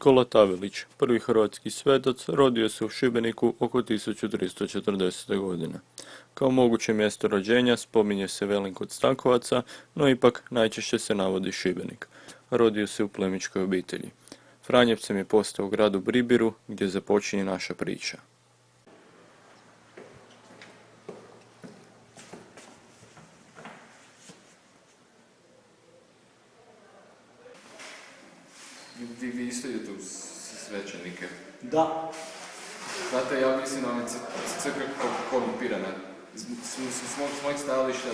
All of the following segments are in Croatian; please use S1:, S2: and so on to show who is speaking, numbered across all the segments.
S1: Nikola Tavelić, prvi hrvatski svetac, rodio se u Šibeniku oko 1340. godine. Kao moguće mjesto rođenja spominje se Velin kod Stankovaca, no ipak najčešće se navodi Šibenik. Rodio se u plemićkoj obitelji. Franjevcem je postao u gradu Bribiru, gdje započinje naša priča.
S2: Vi isto idete u svećenike?
S3: Da.
S2: Znate, ja mislim da vam je crkva korumpirana. S mojeg stajališta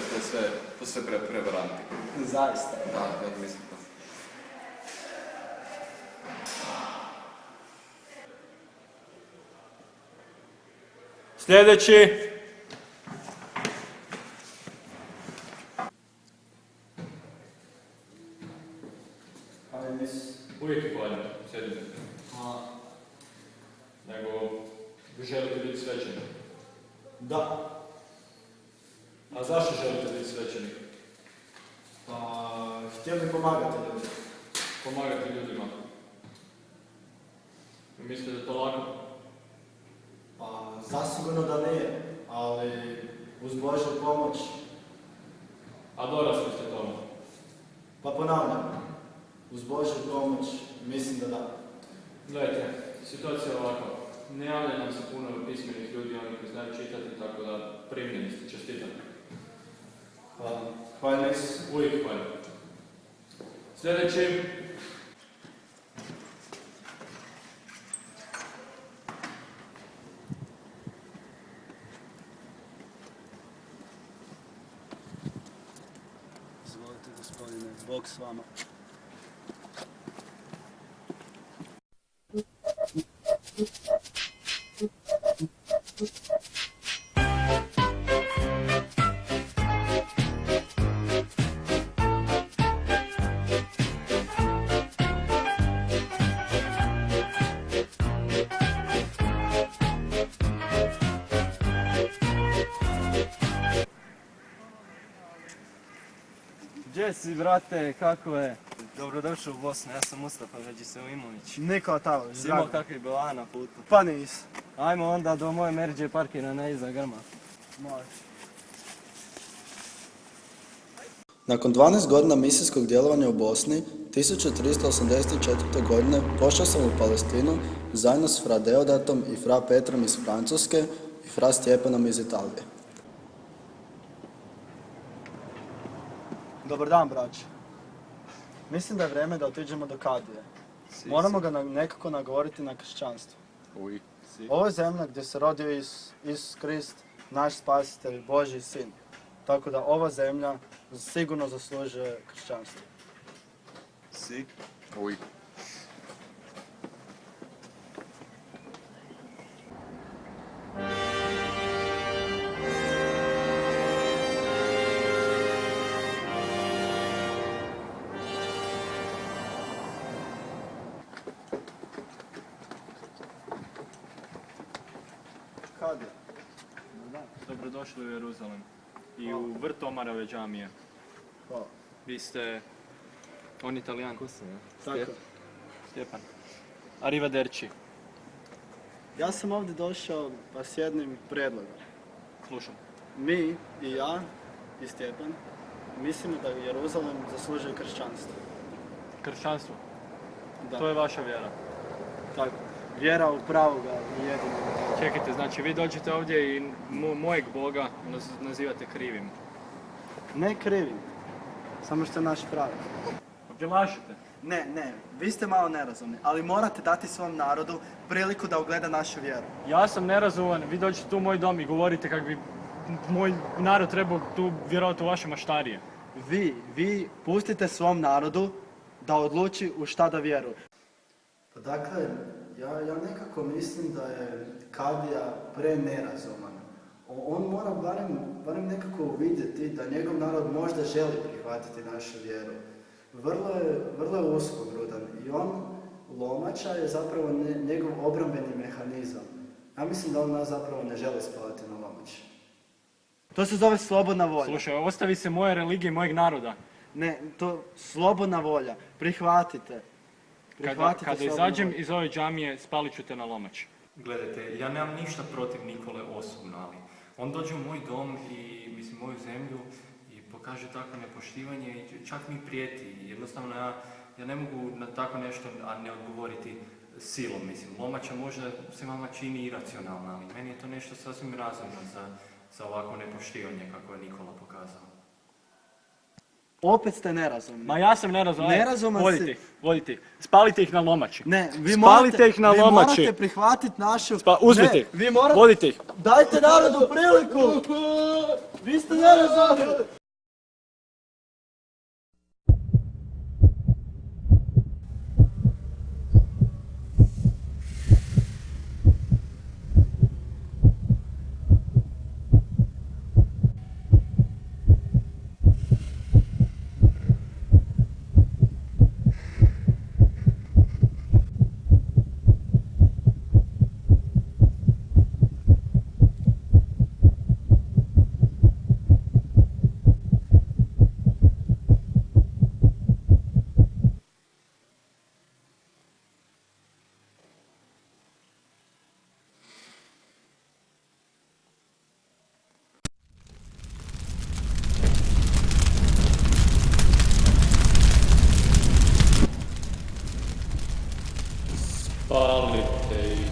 S2: to sve prevaranti.
S3: Zaista.
S2: Da, ja mislim to.
S1: Sljedeći! Uvijek je bolje, sjedite. Nego, vi želite biti svećenik?
S3: Da.
S1: A zašto želite biti svećenik?
S3: Pa, htio bi pomagati ljudima.
S1: Pomagati ljudima. Mislite da je to lako?
S3: Pa, zasigurno da nije, ali uz Božju pomoć.
S1: A dorasli ste tomu?
S3: Pa ponavljam, uz Božju pomoć mislim da da.
S1: Gledajte, situacija je ovako. Ne javlja nam se puno pismenih ljudi, oni koji znaju čitati, tako da primljeni ste, čestitam.
S3: Hvala. Hvala Isus.
S1: Uvijek hvala. Sljedeći.
S3: Izvolite gospodine, Bog s vama.
S4: Gdje si, brate, kako je? Dobrodošao u Bosnu, ja sam Mustafa Veđiselimović.
S3: Nikola Tavelić,
S4: Si imao kakvih bila na putu?
S3: Pa nis.
S4: Ajmo onda do moje merđe parkirane iza grma.
S3: Može.
S5: Nakon 12 godina misijskog djelovanja u Bosni, 1384. godine pošao sam u Palestinu zajedno s fra Deodatom i fra Petrom iz Francuske i fra Stjepanom iz Italije.
S3: Dobar dan, braće. Mislim da je vrijeme da otiđemo do Kadije. Moramo ga nekako nagovoriti na kršćanstvo. Ovo je zemlja gdje se rodio Isus Krist, naš spasitelj, Božji sin. Tako da ova zemlja sigurno zaslužuje kršćanstvo.
S2: Si? Uj.
S3: Kadija.
S1: Dobrodošli u Jeruzalem i u vrt Omarove džamije.
S3: Hvala.
S1: Vi ste... on Italijan?
S4: Ko sam ja?
S3: Tako.
S1: Stjepan. Arrivederci.
S3: Ja sam ovdje došao pa s jednim prijedlogom.
S1: Slušam.
S3: Mi i ja i Stjepan mislimo da Jeruzalem zaslužuje kršćanstvo.
S1: Kršćanstvo.
S3: Da.
S1: To je vaša vjera.
S3: Tako. Vjera u pravoga i jedinog.
S1: Čekajte, znači vi dođete ovdje i mojeg Boga nazivate krivim.
S3: Ne krivim, samo što je naš pravi.
S1: Ovdje lažete.
S3: Ne, vi ste malo nerazumni, ali morate dati svom narodu priliku da ugleda našu vjeru.
S1: Ja sam nerazuman, vi dođete tu u moj dom i govorite kako bi moj narod trebao tu vjerovati u vaše maštarije.
S3: Vi pustite svom narodu da odluči u šta da vjeruje. Pa dakle, ja nekako mislim da je Kadija prenerazuman. On mora barem nekako uvidjeti da njegov narod možda želi prihvatiti našu vjeru. Vrlo je uskogrudan i on, lomača, je zapravo njegov obrambeni mehanizam. Ja mislim da on nas zapravo ne želi spavati na lomači. To se zove slobodna volja.
S1: Slušaj, ostavi se moje religije i mojeg naroda.
S3: Ne, to slobodna volja. Prihvatite. Prihvatite
S6: Kada
S3: slobodnu
S6: izađem
S3: volju.
S6: iz ove džamije, spalit ću te na lomači. Gledajte, ja nemam ništa protiv Nikole osobno, ali on dođe u moj dom i, mislim, moju zemlju i pokaže takvo nepoštivanje i čak mi prijeti. Jednostavno, ja ne mogu na tako nešto, a ne odgovoriti silom, mislim. Lomača možda se vama čini iracionalna, ali meni je to nešto sasvim razumno za ovako nepoštivanje kako je Nikola pokazao.
S3: Opet ste nerazumni.
S6: Ma ja sam nerazuman.
S3: Nerazuman si.
S6: Vodite ih. Spalite ih na lomači.
S3: Ne,
S6: Spalite ih na
S3: vi
S6: lomači.
S3: morate prihvatiti našu...
S6: Uzmite
S3: Ne,
S6: ih.
S3: vi morate...
S6: Vodite ih.
S3: Dajte narodu priliku! Vi ste nerazumni!
S1: Spalite ih.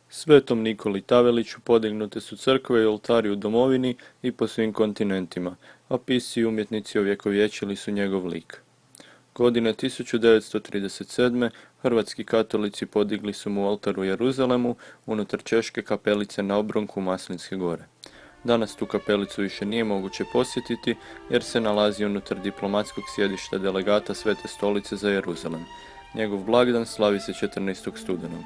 S1: Svetom Nikoli Taveliću podignute su crkve i oltari u domovini i po svim kontinentima, a pisci i umjetnici ovjekovječili su njegov lik. Godine 1937. hrvatski katolici podigli su mu oltar u Jeruzalemu unutar Češke kapelice na obronku Maslinske gore. Danas tu kapelicu više nije moguće posjetiti jer se nalazi unutar diplomatskog sjedišta delegata Svete stolice za Jeruzalem. Njegov blagdan slavi se 14. studenog.